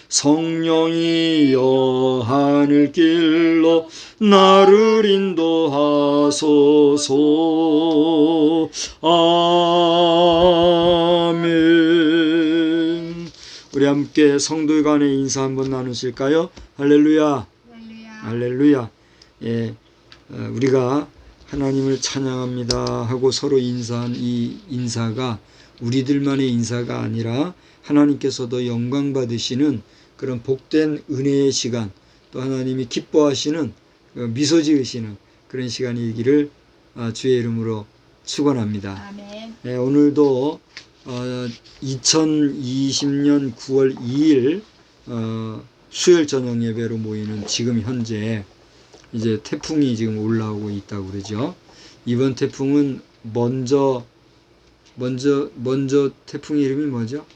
성령이여 하늘길로 나를 인도하소서. 아멘. 우리 함께 성도 간의 인사 한번 나누실까요? 할렐루야. 할렐루야. 예, 우리가 하나님을 찬양합니다 하고 서로 인사한 이 인사가 우리들만의 인사가 아니라 하나님께서도 영광 받으시는 그런 복된 은혜의 시간, 또 하나님이 기뻐하시는 미소 지으시는 그런 시간이기를 주의 이름으로 축원합니다. 아멘. 네, 오늘도 2020년 9월 2일 수요일 저녁 예배로 모이는 지금 현재 이제 태풍이 지금 올라오고 있다고 그러죠. 이번 태풍은 먼저 태풍 이름이 뭐죠?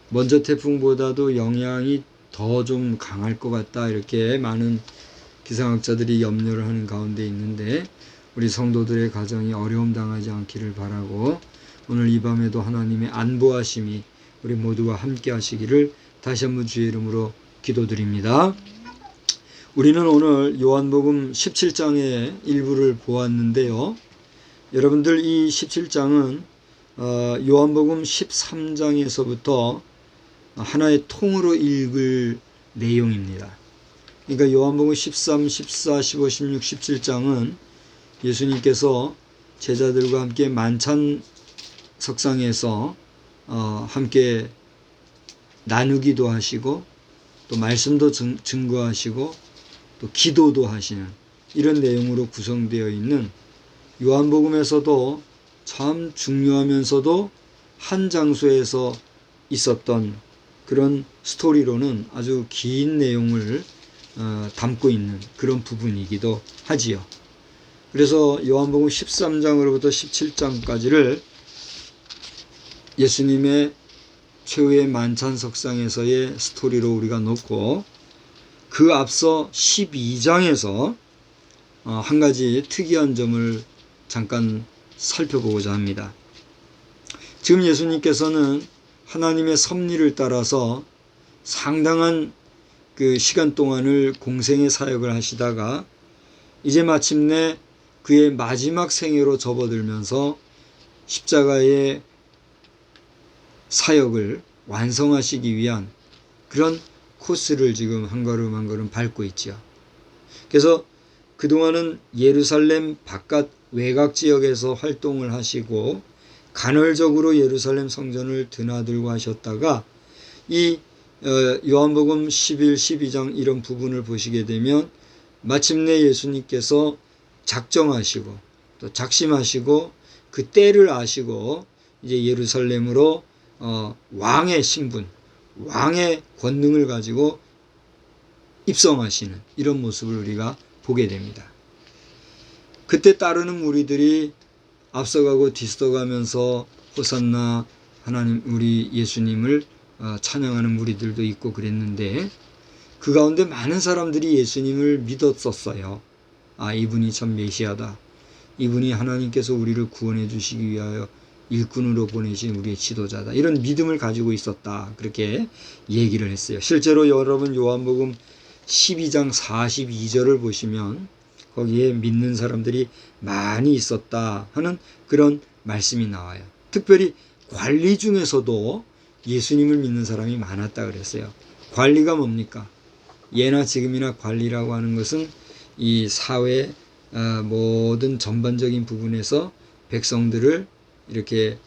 먼저 태풍보다도 영향이 더 좀 강할 것 같다, 이렇게 많은 기상학자들이 염려를 하는 가운데 있는데, 우리 성도들의 가정이 어려움 당하지 않기를 바라고, 오늘 이 밤에도 하나님의 안보하심이 우리 모두와 함께 하시기를 다시 한번 주의 이름으로 기도드립니다. 우리는 오늘 요한복음 17장의 일부를 보았는데요. 여러분들, 이 17장은 요한복음 13장에서부터 하나의 통으로 읽을 내용입니다. 그러니까 요한복음 13, 14, 15, 16, 17장은 예수님께서 제자들과 함께 만찬 석상에서 함께 나누기도 하시고, 또 말씀도 증거하시고, 또 기도도 하시는 이런 내용으로 구성되어 있는, 요한복음에서도 참 중요하면서도 한 장소에서 있었던 그런 스토리로는 아주 긴 내용을 담고 있는 그런 부분이기도 하지요. 그래서 요한복음 13장으로부터 17장까지를 예수님의 최후의 만찬석상에서의 스토리로 우리가 놓고, 그 앞서 12장에서 한 가지 특이한 점을 잠깐 살펴보고자 합니다. 지금 예수님께서는 하나님의 섭리를 따라서 상당한 그 시간 동안을 공생의 사역을 하시다가 이제 마침내 그의 마지막 생애로 접어들면서 십자가의 사역을 완성하시기 위한 그런 코스를 지금 한 걸음 한 걸음 밟고 있지요. 그래서 그동안은 예루살렘 바깥 외곽 지역에서 활동을 하시고 간헐적으로 예루살렘 성전을 드나들고 하셨다가, 이 요한복음 11, 12장 이런 부분을 보시게 되면 마침내 예수님께서 작정하시고 또 작심하시고 그 때를 아시고 이제 예루살렘으로 왕의 신분, 왕의 권능을 가지고 입성하시는 이런 모습을 우리가 보게 됩니다. 그때 따르는 무리들이 앞서가고 뒤서가면서 호산나 하나님 우리 예수님을 찬양하는 무리들도 있고 그랬는데, 그 가운데 많은 사람들이 예수님을 믿었었어요. 이분이 참 메시아다, 이분이 하나님께서 우리를 구원해 주시기 위하여 일꾼으로 보내신 우리의 지도자다, 이런 믿음을 가지고 있었다, 그렇게 얘기를 했어요. 실제로 여러분 요한복음 12장 42절을 보시면 거기에 믿는 사람들이 많이 있었다 하는 그런 말씀이 나와요. 특별히 관리 중에서도 예수님을 믿는 사람이 많았다 그랬어요. 관리가 뭡니까? 예나 지금이나 관리라고 하는 것은 이 사회 모든 전반적인 부분에서 백성들을 이렇게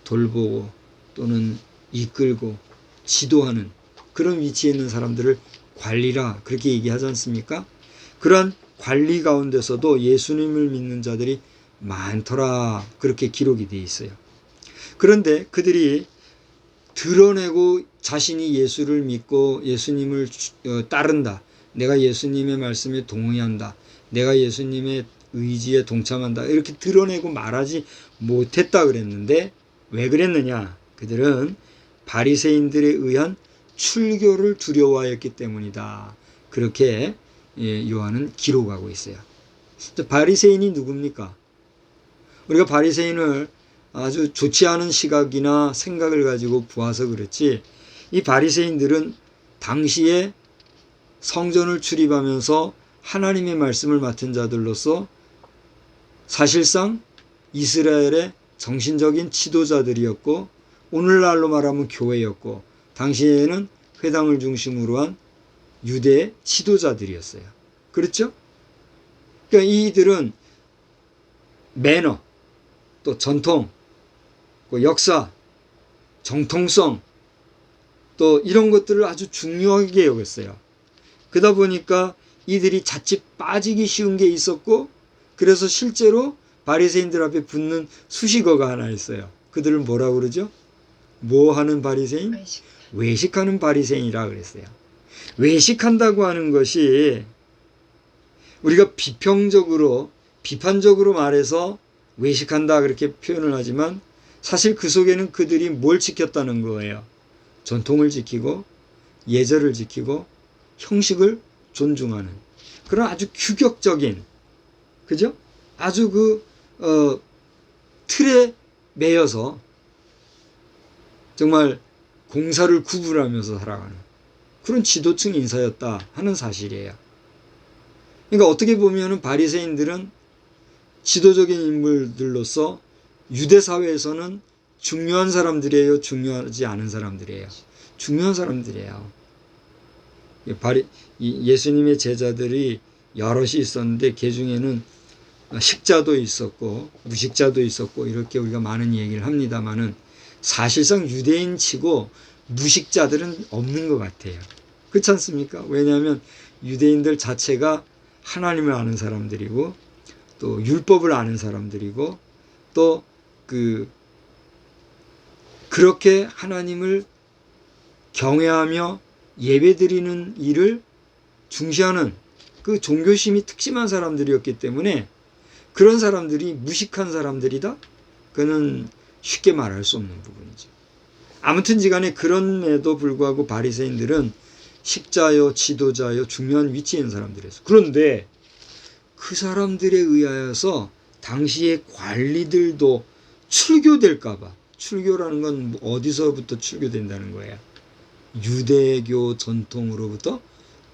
돌보고 또는 이끌고 지도하는 그런 위치에 있는 사람들을 관리라 그렇게 얘기하지 않습니까? 그러한 관리 가운데서도 예수님을 믿는 자들이 많더라, 그렇게 기록이 되어 있어요. 그런데 그들이 드러내고 자신이 예수를 믿고 예수님을 따른다, 내가 예수님의 말씀에 동의한다, 내가 예수님의 의지에 동참한다, 이렇게 드러내고 말하지 못했다 그랬는데, 왜 그랬느냐? 그들은 바리새인들에 의한 출교를 두려워하였기 때문이다, 그렇게 요한은 기록하고 있어요. 바리새인이 누굽니까? 우리가 바리새인을 아주 좋지 않은 시각이나 생각을 가지고 보아서 그렇지, 이 바리새인들은 당시에 성전을 출입하면서 하나님의 말씀을 맡은 자들로서 사실상 이스라엘의 정신적인 지도자들이었고, 오늘날로 말하면 교회였고, 당시에는 회당을 중심으로 한 유대의 지도자들이었어요. 그렇죠? 그러니까 이들은 매너, 또 전통, 역사, 정통성, 또 이런 것들을 아주 중요하게 여겼어요. 그러다 보니까 이들이 자칫 빠지기 쉬운 게 있었고, 그래서 실제로 바리새인들 앞에 붙는 수식어가 하나 있어요. 그들을 뭐라고 그러죠? 뭐 하는 바리새인? 외식하는 바리새인이라 그랬어요. 외식한다고 하는 것이 우리가 비판적으로 말해서 외식한다 그렇게 표현을 하지만, 사실 그 속에는 그들이 뭘 지켰다는 거예요. 전통을 지키고 예절을 지키고 형식을 존중하는 그런 아주 규격적인, 그죠? 아주 틀에 매여서 정말 공사를 구분하면서 살아가는 그런 지도층 인사였다 하는 사실이에요. 그러니까 어떻게 보면은 바리새인들은 지도적인 인물들로서 유대 사회에서는 중요한 사람들이에요, 중요하지 않은 사람들이에요? 중요한 사람들이에요. 예수님의 제자들이 여럿이 있었는데 그 중에는 식자도 있었고 무식자도 있었고 이렇게 우리가 많은 얘기를 합니다만은, 사실상 유대인치고 무식자들은 없는 것 같아요. 그렇지 않습니까? 왜냐하면 유대인들 자체가 하나님을 아는 사람들이고, 또 율법을 아는 사람들이고, 또 그렇게 하나님을 경외하며 예배드리는 일을 중시하는 그 종교심이 특심한 사람들이었기 때문에, 그런 사람들이 무식한 사람들이다? 그는 쉽게 말할 수 없는 부분이죠. 아무튼지 간에 그럼에도 불구하고 바리새인들은 식자요, 지도자요, 중요한 위치에 있는 사람들이었어요. 그런데 그 사람들에 의하여서 당시의 관리들도 출교될까봐, 출교라는 건 어디서부터 출교된다는 거예요? 유대교 전통으로부터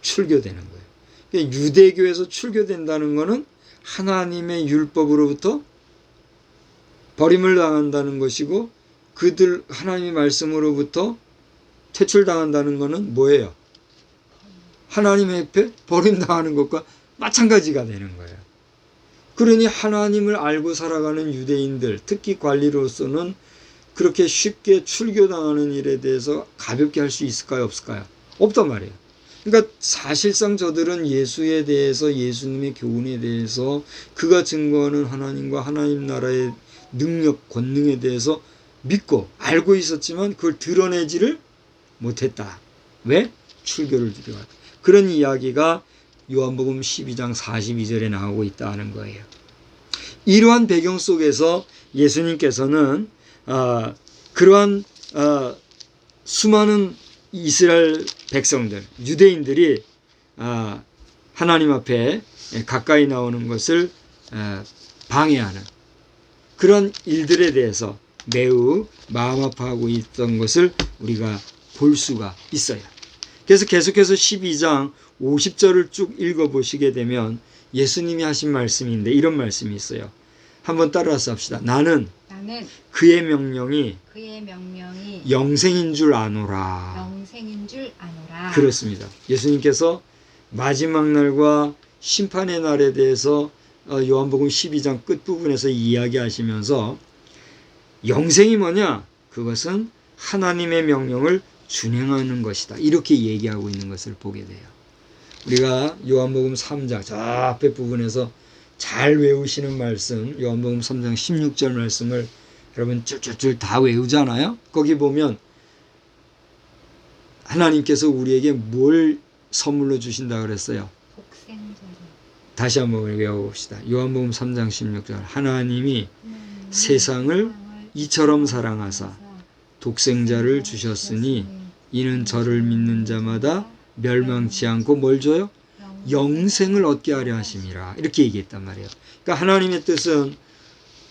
출교되는 거예요. 그러니까 유대교에서 출교된다는 거는 하나님의 율법으로부터 버림을 당한다는 것이고, 그들 하나님의 말씀으로부터 퇴출당한다는 것은 뭐예요? 하나님의 앞에 버림당하는 것과 마찬가지가 되는 거예요. 그러니 하나님을 알고 살아가는 유대인들, 특히 관리로서는 그렇게 쉽게 출교당하는 일에 대해서 가볍게 할 수 있을까요, 없을까요? 없단 말이에요. 그러니까 사실상 저들은 예수에 대해서, 예수님의 교훈에 대해서, 그가 증거하는 하나님과 하나님 나라의 능력, 권능에 대해서 믿고 알고 있었지만 그걸 드러내지를 못했다. 왜? 출교를 드려왔다. 그런 이야기가 요한복음 12장 42절에 나오고 있다는 거예요. 이러한 배경 속에서 예수님께서는 그러한 수많은 이스라엘 백성들, 유대인들이 하나님 앞에 가까이 나오는 것을 방해하는 그런 일들에 대해서 매우 마음 아파하고 있던 것을 우리가 볼 수가 있어요. 그래서 계속해서 12장 50절을 쭉 읽어보시게 되면 예수님이 하신 말씀인데 이런 말씀이 있어요. 한번 따라서 합시다. 나는 그의 명령이 영생인 줄 아노라. 그렇습니다. 예수님께서 마지막 날과 심판의 날에 대해서 요한복음 12장 끝부분에서 이야기하시면서 영생이 뭐냐? 그것은 하나님의 명령을 준행하는 것이다. 이렇게 얘기하고 있는 것을 보게 돼요. 우리가 요한복음 3장 저 앞에 부분에서 잘 외우시는 말씀, 요한복음 3장 16절 말씀을 여러분 줄줄줄 다 외우잖아요. 거기 보면 하나님께서 우리에게 뭘 선물로 주신다 그랬어요? 다시 한번 외워봅시다. 요한복음 3장 16절. 하나님이 세상을 이처럼 사랑하사 독생자를 주셨으니 이는 저를 믿는 자마다 멸망치 않고 뭘 줘요? 영생을 얻게 하려 하심이라. 이렇게 얘기했단 말이에요. 그러니까 하나님의 뜻은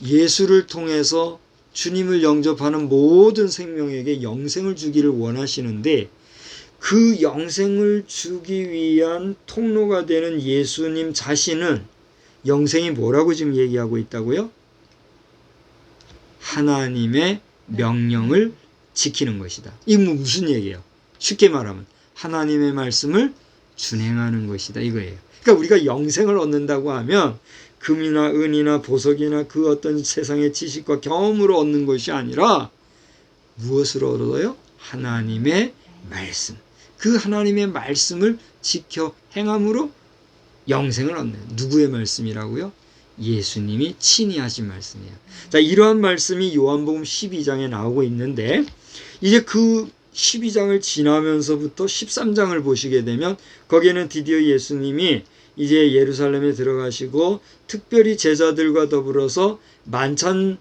예수를 통해서 주님을 영접하는 모든 생명에게 영생을 주기를 원하시는데 그 영생을 주기 위한 통로가 되는 예수님 자신은 영생이 뭐라고 지금 얘기하고 있다고요? 하나님의 명령을 지키는 것이다. 이게 무슨 얘기예요? 쉽게 말하면 하나님의 말씀을 준행하는 것이다 이거예요. 그러니까 우리가 영생을 얻는다고 하면 금이나 은이나 보석이나 그 어떤 세상의 지식과 경험으로 얻는 것이 아니라 무엇으로 얻어요? 하나님의 말씀. 그 하나님의 말씀을 지켜 행함으로 영생을 얻는. 누구의 말씀이라고요? 예수님이 친히 하신 말씀이에요. 자, 이러한 말씀이 요한복음 12장에 나오고 있는데 이제 그 12장을 지나면서부터 13장을 보시게 되면 거기에는 드디어 예수님이 이제 예루살렘에 들어가시고 특별히 제자들과 더불어서 만찬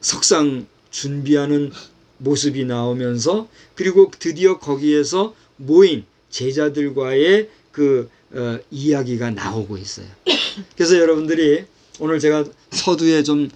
석상 준비하는 모습이 나오면서 그리고 드디어 거기에서 모인 제자들과의 그 이야기가 나오고 있어요. 그래서 여러분들이 오늘 제가 서두에 좀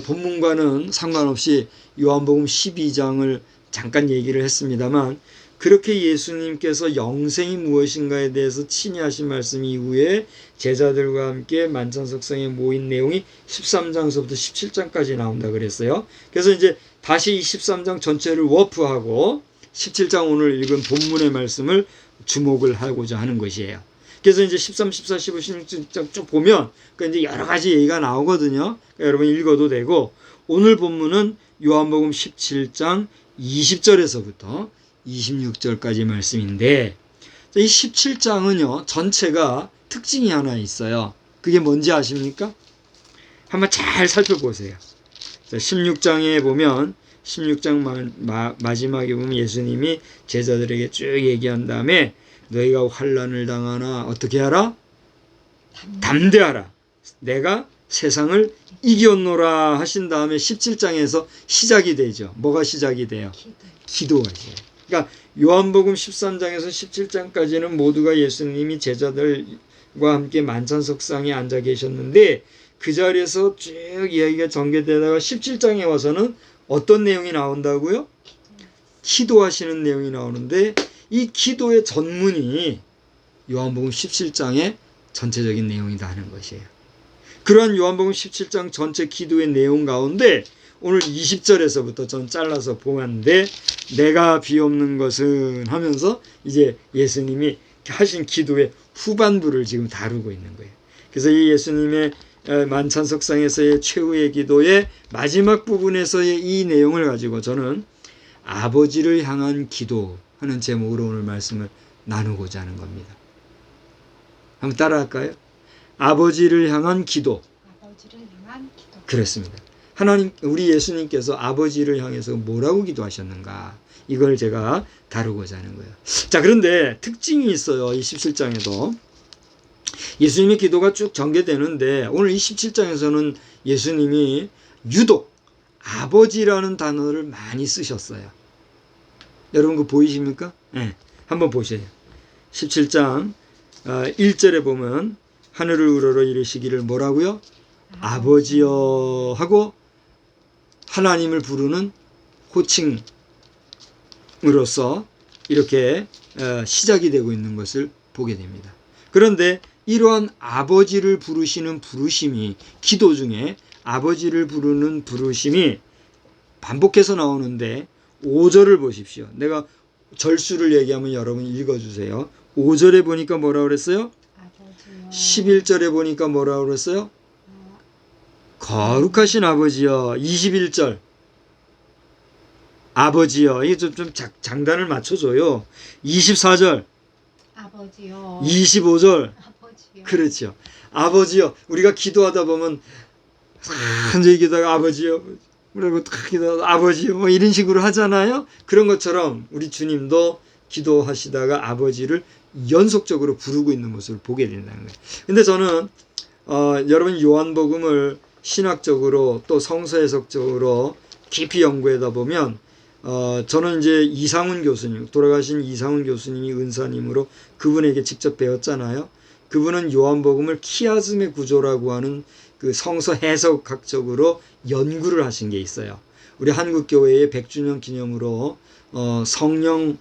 본문과는 상관없이 요한복음 12장을 잠깐 얘기를 했습니다만 그렇게 예수님께서 영생이 무엇인가에 대해서 친히 하신 말씀 이후에 제자들과 함께 만찬석상에 모인 내용이 13장서부터 17장까지 나온다 그랬어요. 그래서 이제 다시 이 13장 전체를 워프하고 17장 오늘 읽은 본문의 말씀을 주목을 하고자 하는 것이에요. 그래서 이제 13, 14, 15, 16장 쭉 보면 이제 여러 가지 얘기가 나오거든요. 그러니까 여러분 읽어도 되고 오늘 본문은 요한복음 17장 20절에서부터 26절까지 말씀인데 이 17장은요 전체가 특징이 하나 있어요. 그게 뭔지 아십니까? 한번 잘 살펴보세요. 16장에 보면 16장 마지막에 보면 예수님이 제자들에게 쭉 얘기한 다음에 너희가 환난을 당하나 어떻게 하라? 담대하라. 내가 세상을 이겼노라 하신 다음에 17장에서 시작이 되죠. 뭐가 시작이 돼요? 기도가 시작해요. 그러니까 요한복음 13장에서 17장까지는 모두가 예수님이 제자들과 함께 만찬석상에 앉아 계셨는데 그 자리에서 쭉 이야기가 전개되다가 17장에 와서는 어떤 내용이 나온다고요? 기도하시는 내용이 나오는데 이 기도의 전문이 요한복음 17장의 전체적인 내용이다 하는 것이에요. 그러한 요한복음 17장 전체 기도의 내용 가운데 오늘 20절에서부터 전 잘라서 보았는데 내가 비옵는 것은 하면서 이제 예수님이 하신 기도의 후반부를 지금 다루고 있는 거예요. 그래서 이 예수님의 만찬석상에서의 최후의 기도의 마지막 부분에서의 이 내용을 가지고 저는 아버지를 향한 기도 하는 제목으로 오늘 말씀을 나누고자 하는 겁니다. 한번 따라할까요? 아버지를 향한 기도. 아버지를 향한 기도. 그렇습니다. 하나님, 우리 예수님께서 아버지를 향해서 뭐라고 기도하셨는가? 이걸 제가 다루고자 하는 거예요. 자, 그런데 특징이 있어요. 이 17장에도. 예수님의 기도가 쭉 전개되는데 오늘 이 17장에서는 예수님이 유독 아버지라는 단어를 많이 쓰셨어요. 여러분 그거 보이십니까? 네, 한번 보세요. 17장 1절에 보면 하늘을 우러러 이르시기를 뭐라고요? 아버지여 하고 하나님을 부르는 호칭으로서 이렇게 시작이 되고 있는 것을 보게 됩니다. 그런데 이러한 아버지를 부르시는 부르심이 기도 중에 아버지를 부르는 부르심이 반복해서 나오는데 5절을 보십시오. 내가 절수를 얘기하면 여러분 읽어주세요. 5절에 보니까 뭐라고 그랬어요? 아버지여. 11절에 보니까 뭐라고 그랬어요? 거룩하신 아버지여. 21절 아버지여. 이게 좀 장단을 맞춰줘요. 24절 아버지여. 25절 아버지여. 그렇죠. 아버지여. 우리가 기도하다 보면 한저히 기도하다가 아버지여 그리고 기도하다가 아버지여 뭐 이런 식으로 하잖아요. 그런 것처럼 우리 주님도 기도하시다가 아버지를 연속적으로 부르고 있는 모습을 보게 된다는 거예요. 근데 저는 여러분 요한복음을 신학적으로 또 성서 해석적으로 깊이 연구하다 보면 저는 이제 이상훈 교수님, 돌아가신 이상훈 교수님이 은사님으로 그분에게 직접 배웠잖아요. 그분은 요한복음을 키아즘의 구조라고 하는 그 성서 해석학적으로 연구를 하신 게 있어요. 우리 한국교회의 100주년 기념으로 성령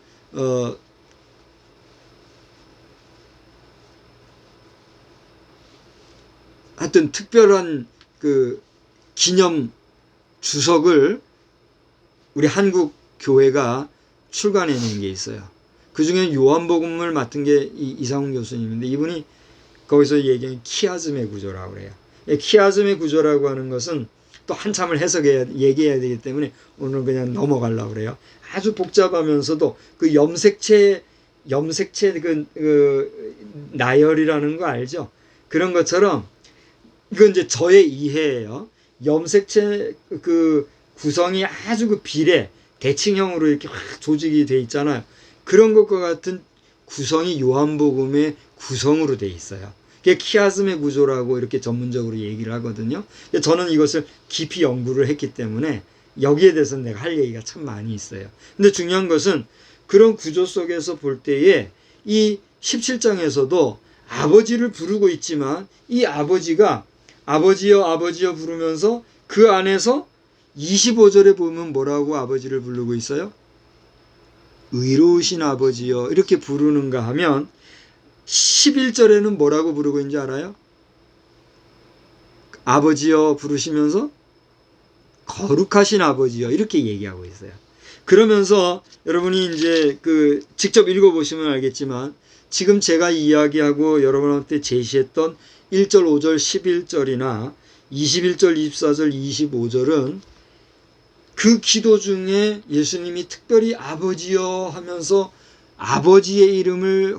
하여튼 특별한 그 기념 주석을 우리 한국 교회가 출간해낸 게 있어요. 그 중에 요한복음을 맡은 게 이상훈 교수님인데, 이분이 거기서 얘기하는 키아즘의 구조라고 그래요. 키아즘의 구조라고 하는 것은 또 한참을 얘기해야 되기 때문에 오늘 그냥 넘어가려고 그래요. 아주 복잡하면서도 그 염색체 그 나열이라는 거 알죠? 그런 것처럼 이건 이제 저의 이해예요. 염색체 그 구성이 아주 그 비례 대칭형으로 이렇게 확 조직이 돼 있잖아요. 그런 것과 같은 구성이 요한복음의 구성으로 돼 있어요. 그게 키아즘의 구조라고 이렇게 전문적으로 얘기를 하거든요. 저는 이것을 깊이 연구를 했기 때문에 여기에 대해서는 내가 할 얘기가 참 많이 있어요. 근데 중요한 것은 그런 구조 속에서 볼 때에 이 17장에서도 아버지를 부르고 있지만 이 아버지가 아버지여 아버지여 부르면서 그 안에서 25절에 보면 뭐라고 아버지를 부르고 있어요? 의로우신 아버지여 이렇게 부르는가 하면 11절에는 뭐라고 부르고 있는지 알아요? 아버지여 부르시면서 거룩하신 아버지여 이렇게 얘기하고 있어요. 그러면서 여러분이 이제 그 직접 읽어보시면 알겠지만 지금 제가 이야기하고 여러분한테 제시했던 1절, 5절, 11절이나 21절, 24절, 25절은 그 기도 중에 예수님이 특별히 아버지여 하면서 아버지의 이름을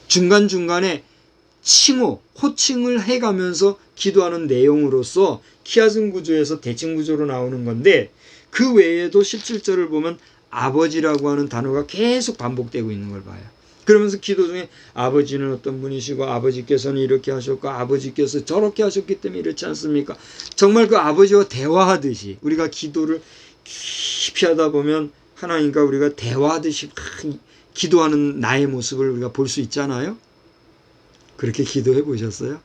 중간중간에 호칭을 해가면서 기도하는 내용으로서 키아즘 구조에서 대칭 구조로 나오는 건데, 그 외에도 17절을 보면 아버지라고 하는 단어가 계속 반복되고 있는 걸 봐요. 그러면서 기도 중에 아버지는 어떤 분이시고 아버지께서는 이렇게 하셨고 아버지께서 저렇게 하셨기 때문에 이렇지 않습니까? 정말 그 아버지와 대화하듯이 우리가 기도를 깊이 하다 보면 하나님과 우리가 대화하듯이 기도하는 나의 모습을 우리가 볼 수 있잖아요. 그렇게 기도해 보셨어요?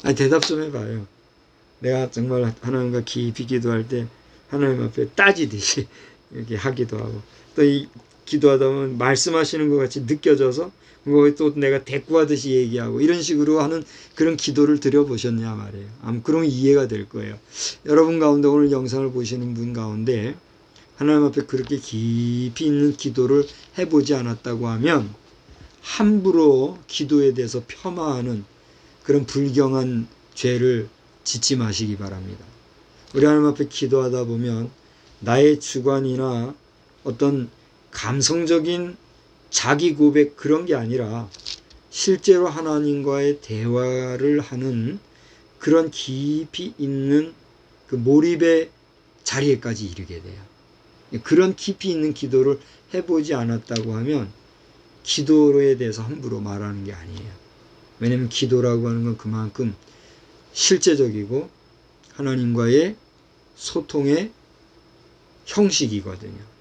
아니, 대답 좀 해봐요. 내가 정말 하나님과 깊이 기도할 때 하나님 앞에 따지듯이 이렇게 하기도 하고, 또 이 기도하다 보면 말씀하시는 것 같이 느껴져서 또 내가 대꾸하듯이 얘기하고 이런 식으로 하는 그런 기도를 드려보셨냐 말이에요. 아마 그러면 이해가 될 거예요. 여러분 가운데 오늘 영상을 보시는 분 가운데 하나님 앞에 그렇게 깊이 있는 기도를 해보지 않았다고 하면 함부로 기도에 대해서 폄하하는 그런 불경한 죄를 짓지 마시기 바랍니다. 우리 하나님 앞에 기도하다 보면 나의 주관이나 어떤 감성적인 자기 고백 그런 게 아니라 실제로 하나님과의 대화를 하는 그런 깊이 있는 그 몰입의 자리에까지 이르게 돼요. 그런 깊이 있는 기도를 해보지 않았다고 하면 기도에 대해서 함부로 말하는 게 아니에요. 왜냐하면 기도라고 하는 건 그만큼 실제적이고 하나님과의 소통의 형식이거든요.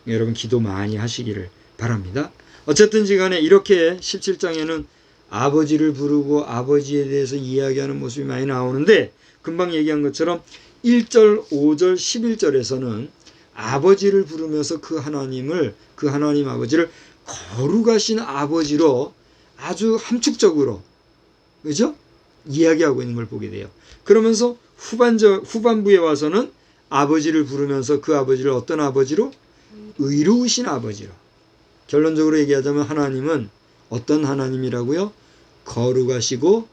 여러분 기도 많이 하시기를 바랍니다. 어쨌든지 간에 이렇게 17장에는 아버지를 부르고 아버지에 대해서 이야기하는 모습이 많이 나오는데, 금방 얘기한 것처럼 1절, 5절, 11절에서는 아버지를 부르면서 그 하나님 아버지를 거룩하신 아버지로 아주 함축적으로, 그죠? 이야기하고 있는 걸 보게 돼요. 그러면서 후반부에 와서는 아버지를 부르면서 그 아버지를 어떤 아버지로? 의로우신 아버지로. 결론적으로 얘기하자면 하나님은 어떤 하나님이라고요? 거룩하시고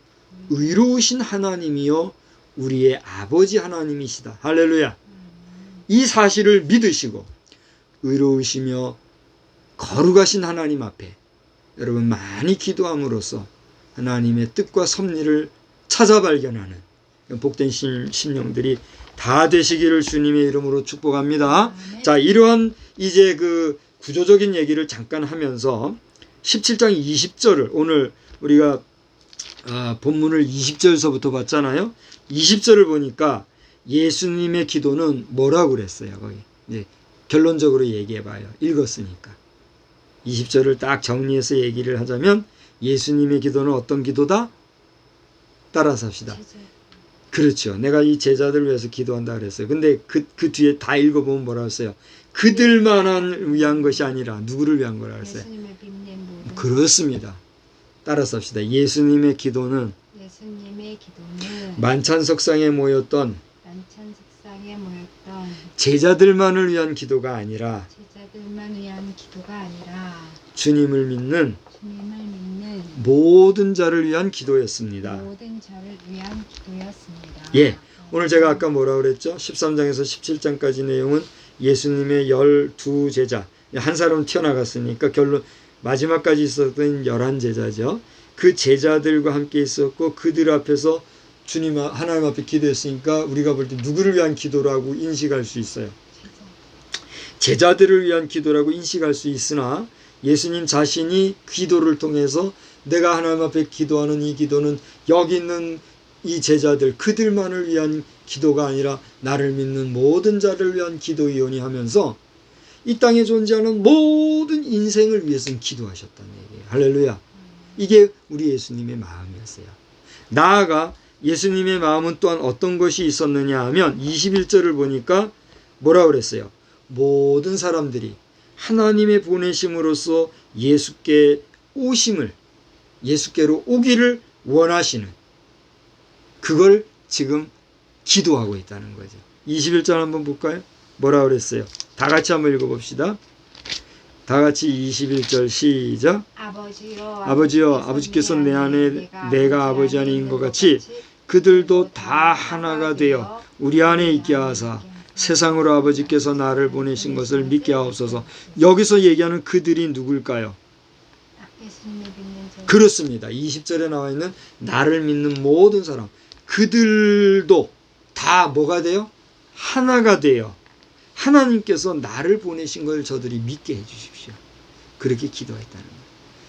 의로우신 하나님이요 우리의 아버지 하나님이시다. 할렐루야. 이 사실을 믿으시고 의로우시며 거룩하신 하나님 앞에 여러분 많이 기도함으로써 하나님의 뜻과 섭리를 찾아 발견하는 복된 심령들이 다 되시기를 주님의 이름으로 축복합니다. 자, 이러한 이제 그 구조적인 얘기를 잠깐 하면서 17장 20절을 오늘 우리가 본문을 20절서부터 봤잖아요. 20절을 보니까 예수님의 기도는 뭐라고 그랬어요? 거기 이제 결론적으로 얘기해 봐요. 읽었으니까. 20절을 딱 정리해서 얘기를 하자면 예수님의 기도는 어떤 기도다? 따라서 합시다. 제자. 그렇죠. 내가 이 제자들을 위해서 기도한다 그랬어요. 근데 그 뒤에 다 읽어보면 뭐라 했어요? 그들만을 위한 것이 아니라 누구를 위한 거라 했어요? 예수님의 빚낸 모든. 그렇습니다. 따라서 합시다. 예수님의 기도는 예수님의 기도는 만찬석상에 모였던 만찬석상에 모였던 제자들만을 위한 기도가 아니라 제자들만 위한 기도가 아니라 주님을 믿는 주님을 믿는 모든 자를 위한 기도였습니다. 모든 자를 위한 기도였습니다. 예. 오늘 제가 아까 뭐라 그랬죠? 13장에서 17장까지 내용은 예수님의 12제자, 한 사람은 튀어나갔으니까 결론 마지막까지 있었던 11제자죠. 그 제자들과 함께 있었고 그들 앞에서 주님 하나님 앞에 기도했으니까 우리가 볼 때 누구를 위한 기도라고 인식할 수 있어요. 제자들을 위한 기도라고 인식할 수 있으나 예수님 자신이 기도를 통해서 내가 하나님 앞에 기도하는 이 기도는 여기 있는 이 제자들 그들만을 위한 기도가 아니라 나를 믿는 모든 자를 위한 기도이오니 하면서 이 땅에 존재하는 모든 인생을 위해서는 기도하셨다는 얘기예요. 할렐루야. 이게 우리 예수님의 마음이었어요. 나아가 예수님의 마음은 또한 어떤 것이 있었느냐 하면 21절을 보니까 뭐라 그랬어요? 모든 사람들이 하나님의 보내심으로써 예수께로 오기를 원하시는 그걸 지금 기도하고 있다는 거죠. 21절 한번 볼까요? 뭐라 그랬어요? 다 같이 한번 읽어봅시다. 다 같이 21절 시작. 아버지여 아버지께서 내 안에 내가 아버지 안에 있는 것 같이 그들도 다 하나가 되어 우리 안에 있게 하사 세상으로 아버지께서 나를 보내신 것을 믿게 하옵소서. 여기서 얘기하는 그들이 누굴까요? 그렇습니다. 20절에 나와 있는 나를 믿는 모든 사람 그들도 다 뭐가 돼요? 하나가 돼요. 하나님께서 나를 보내신 걸 저들이 믿게 해주십시오. 그렇게 기도했다는 거예요.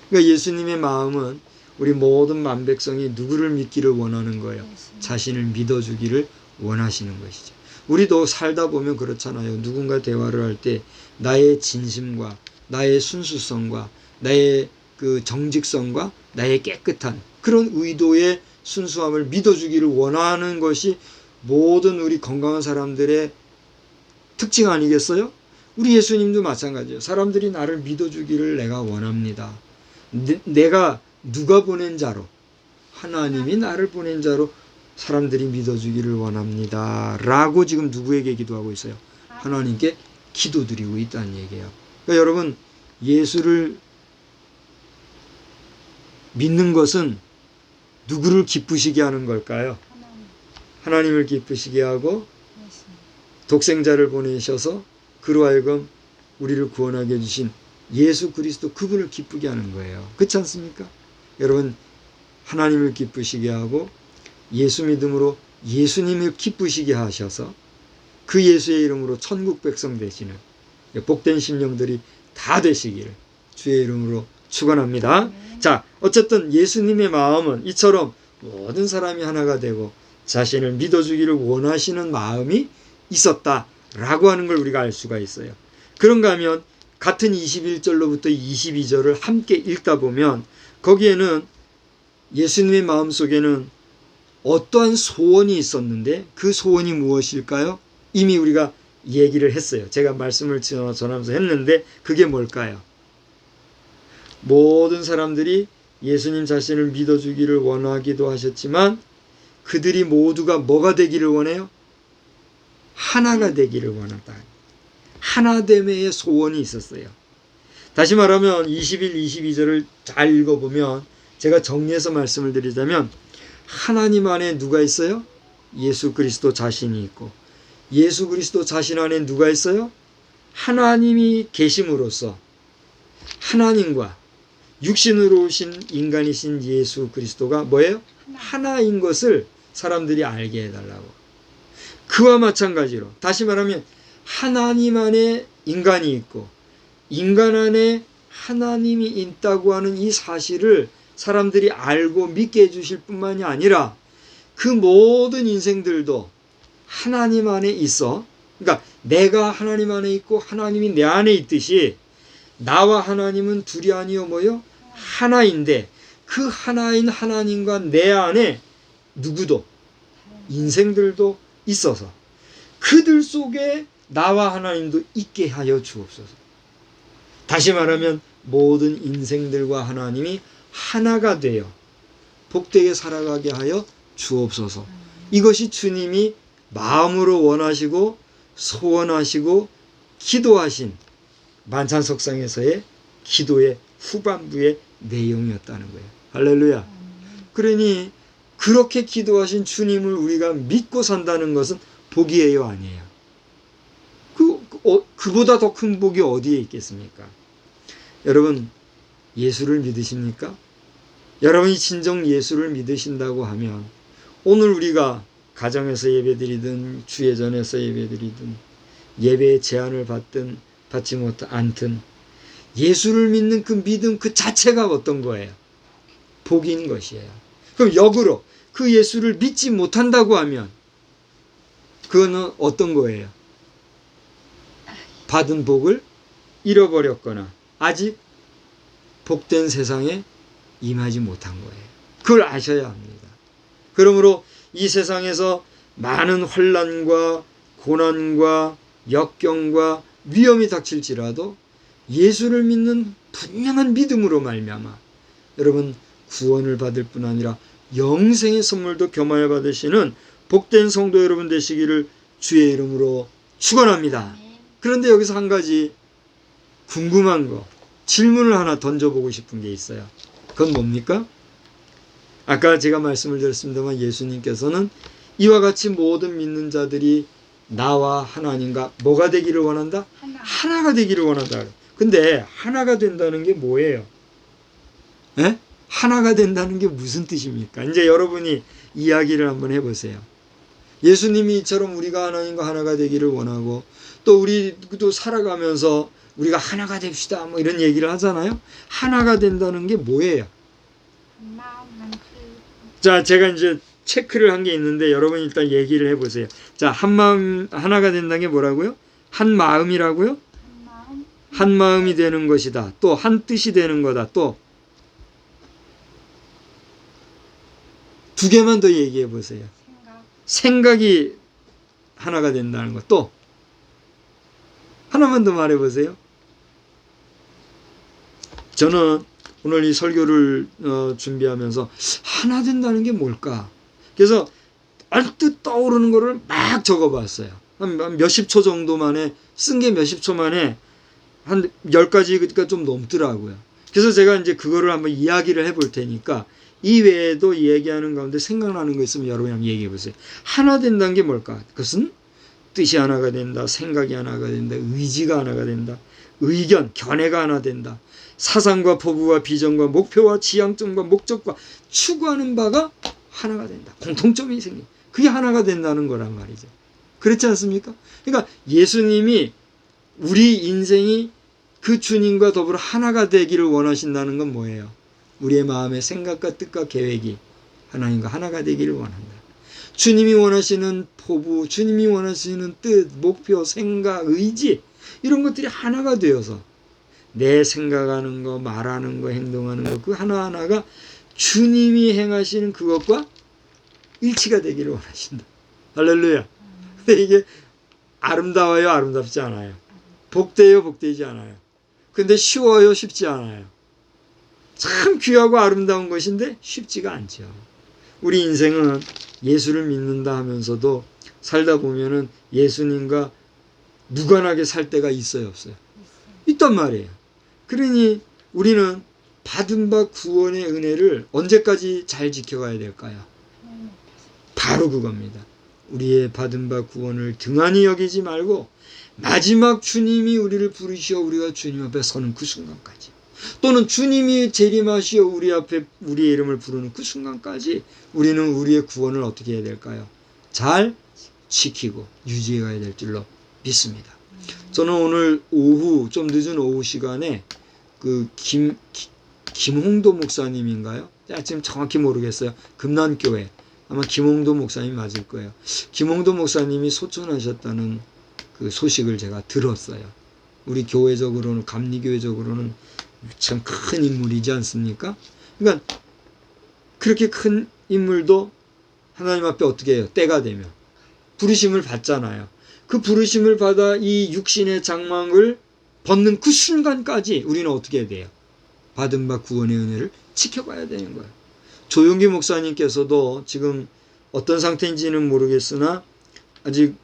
그러니까 예수님의 마음은 우리 모든 만백성이 누구를 믿기를 원하는 거예요? 자신을 믿어주기를 원하시는 것이죠. 우리도 살다 보면 그렇잖아요. 누군가 대화를 할 때 나의 진심과 나의 순수성과 나의 그 정직성과 나의 깨끗한 그런 의도의 순수함을 믿어주기를 원하는 것이 모든 우리 건강한 사람들의 특징 아니겠어요? 우리 예수님도 마찬가지예요. 사람들이 나를 믿어주기를 내가 원합니다. 내가 누가 보낸 자로 하나님이 나를 보낸 자로 사람들이 믿어주기를 원합니다. 라고 지금 누구에게 기도하고 있어요? 하나님께 기도드리고 있다는 얘기예요. 그러니까 여러분 예수를 믿는 것은 누구를 기쁘시게 하는 걸까요? 하나님을 기쁘시게 하고 독생자를 보내셔서 그로 하여금 우리를 구원하게 해주신 예수 그리스도 그분을 기쁘게 하는 거예요. 그렇지 않습니까? 여러분 하나님을 기쁘시게 하고 예수 믿음으로 예수님을 기쁘시게 하셔서 그 예수의 이름으로 천국 백성 되시는 복된 심령들이 다 되시기를 주의 이름으로 축원합니다. 자, 어쨌든 예수님의 마음은 이처럼 모든 사람이 하나가 되고 자신을 믿어주기를 원하시는 마음이 있었다라고 하는 걸 우리가 알 수가 있어요. 그런가 하면 같은 21절로부터 22절을 함께 읽다 보면 거기에는 예수님의 마음속에는 어떠한 소원이 있었는데 그 소원이 무엇일까요? 이미 우리가 얘기를 했어요. 제가 말씀을 전하면서 했는데 그게 뭘까요? 모든 사람들이 예수님 자신을 믿어주기를 원하기도 하셨지만 그들이 모두가 뭐가 되기를 원해요? 하나가 되기를 원하다. 하나됨의 소원이 있었어요. 다시 말하면 21, 22절을 잘 읽어보면 제가 정리해서 말씀을 드리자면 하나님 안에 누가 있어요? 예수 그리스도 자신이 있고 예수 그리스도 자신 안에 누가 있어요? 하나님이 계심으로써 하나님과 육신으로 오신 인간이신 예수 그리스도가 뭐예요? 하나인 것을 사람들이 알게 해달라고. 그와 마찬가지로 다시 말하면 하나님 안에 인간이 있고 인간 안에 하나님이 있다고 하는 이 사실을 사람들이 알고 믿게 해주실 뿐만이 아니라 그 모든 인생들도 하나님 안에 있어. 그러니까 내가 하나님 안에 있고 하나님이 내 안에 있듯이 나와 하나님은 둘이 아니요 뭐요? 하나인데 그 하나인 하나님과 내 안에 누구도 인생들도 있어서 그들 속에 나와 하나님도 있게 하여 주옵소서. 다시 말하면 모든 인생들과 하나님이 하나가 되어 복되게 살아가게 하여 주옵소서. 이것이 주님이 마음으로 원하시고 소원하시고 기도하신 만찬석상에서의 기도의 후반부의 내용이었다는 거예요. 할렐루야. 그러니 그렇게 기도하신 주님을 우리가 믿고 산다는 것은 복이에요, 아니에요? 그보다 더 큰 복이 어디에 있겠습니까? 여러분, 예수를 믿으십니까? 여러분이 진정 예수를 믿으신다고 하면 오늘 우리가 가정에서 예배드리든 주예전에서 예배드리든 예배의 제한을 받든 받지 않든 예수를 믿는 그 믿음 그 자체가 어떤 거예요? 복인 것이에요. 그럼 역으로 그 예수를 믿지 못한다고 하면 그거는 어떤 거예요? 받은 복을 잃어버렸거나 아직 복된 세상에 임하지 못한 거예요. 그걸 아셔야 합니다. 그러므로 이 세상에서 많은 환난과 고난과 역경과 위험이 닥칠지라도 예수를 믿는 분명한 믿음으로 말미암아 여러분 구원을 받을 뿐 아니라 영생의 선물도 겸하여 받으시는 복된 성도 여러분 되시기를 주의 이름으로 축원합니다. 그런데 여기서 한 가지 궁금한 거, 질문을 하나 던져보고 싶은 게 있어요. 그건 뭡니까? 아까 제가 말씀을 드렸습니다만 예수님께서는 이와 같이 모든 믿는 자들이 나와 하나님과 뭐가 되기를 원한다? 하나가 되기를 원한다. 근데 하나가 된다는 게 뭐예요? 에? 하나가 된다는 게 무슨 뜻입니까? 이제 여러분이 이야기를 한번 해보세요. 예수님이 이처럼 우리가 하나님과 하나가 되기를 원하고 또 우리도 살아가면서 우리가 하나가 됩시다 뭐 이런 얘기를 하잖아요. 하나가 된다는 게 뭐예요? 자, 제가 이제 체크를 한 게 있는데 여러분 일단 얘기를 해보세요. 자, 한 마음 하나가 된다는 게 뭐라고요? 한 마음이라고요? 한 마음이 되는 것이다. 또 한 뜻이 되는 거다. 또 두 개만 더 얘기해 보세요. 생각이 하나가 된다는 것. 또 하나만 더 말해 보세요. 저는 오늘 이 설교를 준비하면서 하나 된다는 게 뭘까? 그래서 얼뜻 떠오르는 거를 막 적어봤어요. 한 몇십 초 정도 만에 쓴 게 몇십 초 만에 한 10가지가 좀 넘더라고요. 그래서 제가 이제 그거를 한번 이야기를 해볼 테니까 이 외에도 얘기하는 가운데 생각나는 거 있으면 여러분이 한번 얘기해 보세요. 하나 된다는 게 뭘까? 그것은 뜻이 하나가 된다. 생각이 하나가 된다. 의지가 하나가 된다. 의견, 견해가 하나 된다. 사상과 포부와 비전과 목표와 지향점과 목적과 추구하는 바가 하나가 된다. 공통점이 생긴. 그게 하나가 된다는 거란 말이죠. 그렇지 않습니까? 그러니까 예수님이 우리 인생이 그 주님과 더불어 하나가 되기를 원하신다는 건 뭐예요? 우리의 마음의 생각과 뜻과 계획이 하나님과 하나가 되기를 원한다. 주님이 원하시는 포부, 주님이 원하시는 뜻, 목표, 생각, 의지 이런 것들이 하나가 되어서 내 생각하는 거, 말하는 거, 행동하는 거 그 하나하나가 주님이 행하시는 그것과 일치가 되기를 원하신다. 할렐루야. 근데 이게 아름다워요, 아름답지 않아요? 복돼요, 복되지 않아요? 근데 쉬워요, 쉽지 않아요? 참 귀하고 아름다운 것인데 쉽지가 않죠. 우리 인생은 예수를 믿는다 하면서도 살다 보면은 예수님과 무관하게 살 때가 있어요, 없어요? 있단 말이에요. 그러니 우리는 받은 바 구원의 은혜를 언제까지 잘 지켜가야 될까요? 바로 그겁니다. 우리의 받은 바 구원을 등한히 여기지 말고 마지막 주님이 우리를 부르시어 우리가 주님 앞에 서는 그 순간까지, 또는 주님이 재림하시어 우리 앞에 우리의 이름을 부르는 그 순간까지 우리는 우리의 구원을 어떻게 해야 될까요? 잘 지키고 유지해 가야 될 줄로 믿습니다. 저는 오늘 오후, 좀 늦은 오후 시간에 그 김홍도 목사님인가요? 지금 정확히 모르겠어요. 금난교회. 아마 김홍도 목사님 맞을 거예요. 김홍도 목사님이 소천하셨다는 그 소식을 제가 들었어요. 우리 교회적으로는, 감리교회적으로는 참 큰 인물이지 않습니까? 그러니까 그렇게 큰 인물도 하나님 앞에 어떻게 해요? 때가 되면 부르심을 받잖아요. 그 부르심을 받아 이 육신의 장막을 벗는 그 순간까지 우리는 어떻게 해야 돼요? 받은 바 구원의 은혜를 지켜가야 되는 거예요. 조용기 목사님께서도 지금 어떤 상태인지는 모르겠으나 아직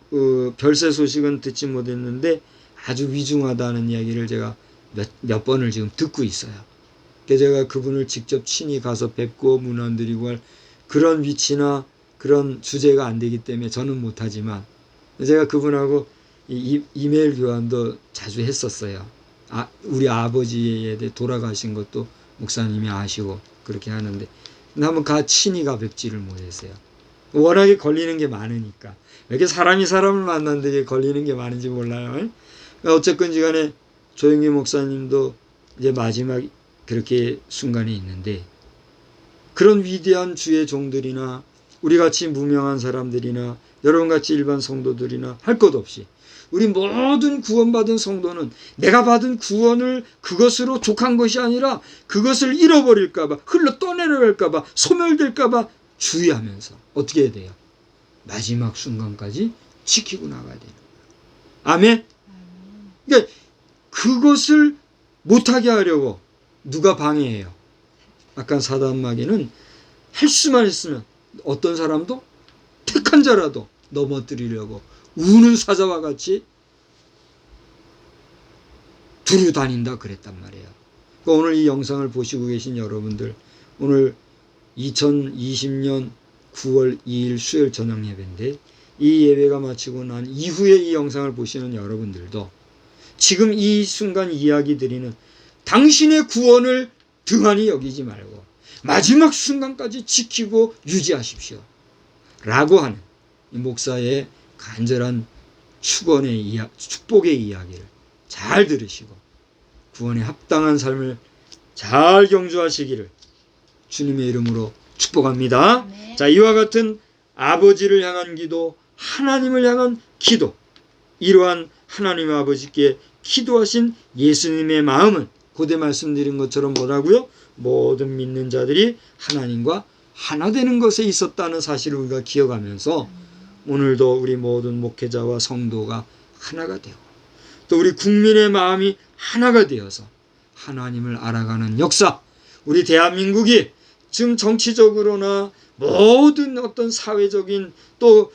별세 소식은 듣지 못했는데 아주 위중하다는 이야기를 제가 몇 번을 지금 듣고 있어요. 그래서 제가 그분을 직접 친히 가서 뵙고 문안드리고 할 그런 위치나 그런 주제가 안 되기 때문에 저는 못하지만 제가 그분하고 이메일 교환도 자주 했었어요. 우리 아버지에 대해 돌아가신 것도 목사님이 아시고 그렇게 하는데 한번 친히 가 뵙지를 못했어요. 워낙에 걸리는 게 많으니까. 왜 이렇게 사람이 사람을 만났는데 걸리는 게 많은지 몰라요. 어쨌건지 간에 조영기 목사님도 이제 마지막 그렇게 순간이 있는데 그런 위대한 주의 종들이나 우리 같이 무명한 사람들이나 여러분같이 일반 성도들이나 할 것 없이 우리 모든 구원받은 성도는 내가 받은 구원을 그것으로 족한 것이 아니라 그것을 잃어버릴까봐 흘러 떠내려갈까봐 소멸될까봐 주의하면서 어떻게 해야 돼요? 마지막 순간까지 지키고 나가야 돼요. 아멘? 그러니까 그것을 못하게 하려고 누가 방해해요? 아까 사단마귀는 할 수만 있으면 어떤 사람도 택한 자라도 넘어뜨리려고 우는 사자와 같이 두루 다닌다 그랬단 말이에요. 그러니까 오늘 이 영상을 보시고 계신 여러분들, 오늘 2020년 9월 2일 수요일 저녁 예배인데 이 예배가 마치고 난 이후에 이 영상을 보시는 여러분들도 지금 이 순간 이야기 드리는 당신의 구원을 등한히 여기지 말고 마지막 순간까지 지키고 유지하십시오. 라고 하는 이 목사의 간절한 축복의 이야기를 잘 들으시고 구원에 합당한 삶을 잘 경주하시기를 주님의 이름으로 축복합니다. 네. 자, 이와 같은 아버지를 향한 기도, 하나님을 향한 기도, 이러한 하나님 아버지께 기도하신 예수님의 마음은 고대 말씀드린 것처럼 뭐라고요? 모든 믿는 자들이 하나님과 하나 되는 것에 있었다는 사실을 우리가 기억하면서 오늘도 우리 모든 목회자와 성도가 하나가 되고 또 우리 국민의 마음이 하나가 되어서 하나님을 알아가는 역사, 우리 대한민국이 지금 정치적으로나 모든 어떤 사회적인 또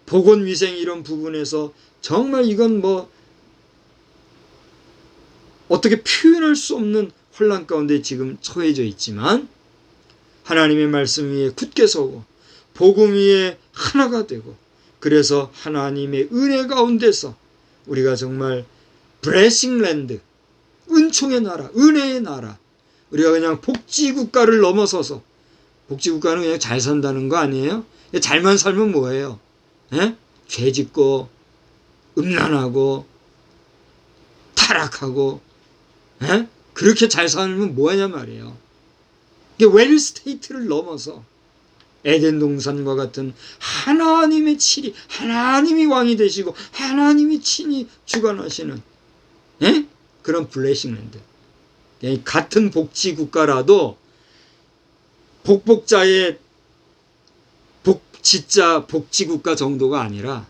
보건위생 이런 부분에서 정말 이건 어떻게 표현할 수 없는 혼란 가운데 지금 처해져 있지만 하나님의 말씀 위에 굳게 서고 복음 위에 하나가 되고 그래서 하나님의 은혜 가운데서 우리가 정말 블레싱 랜드, 은총의 나라, 은혜의 나라, 우리가 그냥 복지국가를 넘어서서 복지국가는 그냥 잘 산다는 거 아니에요? 잘만 살면 뭐예요? 죄 짓고 음란하고 타락하고 그렇게 잘 살면 뭐하냐 말이에요. 웰 스테이트를 넘어서 에덴 동산과 같은 하나님의 칠이 하나님이 왕이 되시고 하나님이 친히 주관하시는 그런 블레싱랜드. 같은 복지국가라도 복복자의 복지자 복지국가 정도가 아니라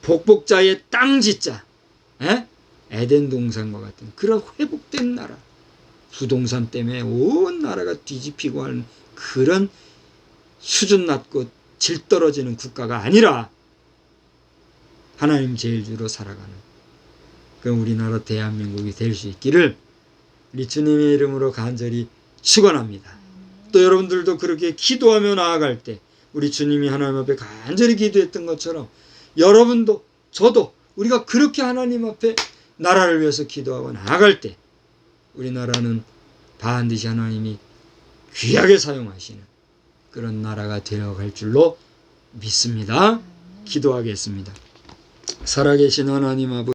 복복자의 땅지자 에덴 동산과 같은 그런 회복된 나라, 부동산 때문에 온 나라가 뒤집히고 하는 그런 수준 낮고 질 떨어지는 국가가 아니라 하나님 제일주로 살아가는 그런 우리나라 대한민국이 될 수 있기를 우리 주님의 이름으로 간절히 축원합니다. 또 여러분들도 그렇게 기도하며 나아갈 때 우리 주님이 하나님 앞에 간절히 기도했던 것처럼 여러분도 저도 우리가 그렇게 하나님 앞에 나라를 위해서 기도하고 나아갈 때 우리나라는 반드시 하나님이 귀하게 사용하시는 그런 나라가 되어갈 줄로 믿습니다. 기도하겠습니다. 살아계신 하나님 아버지,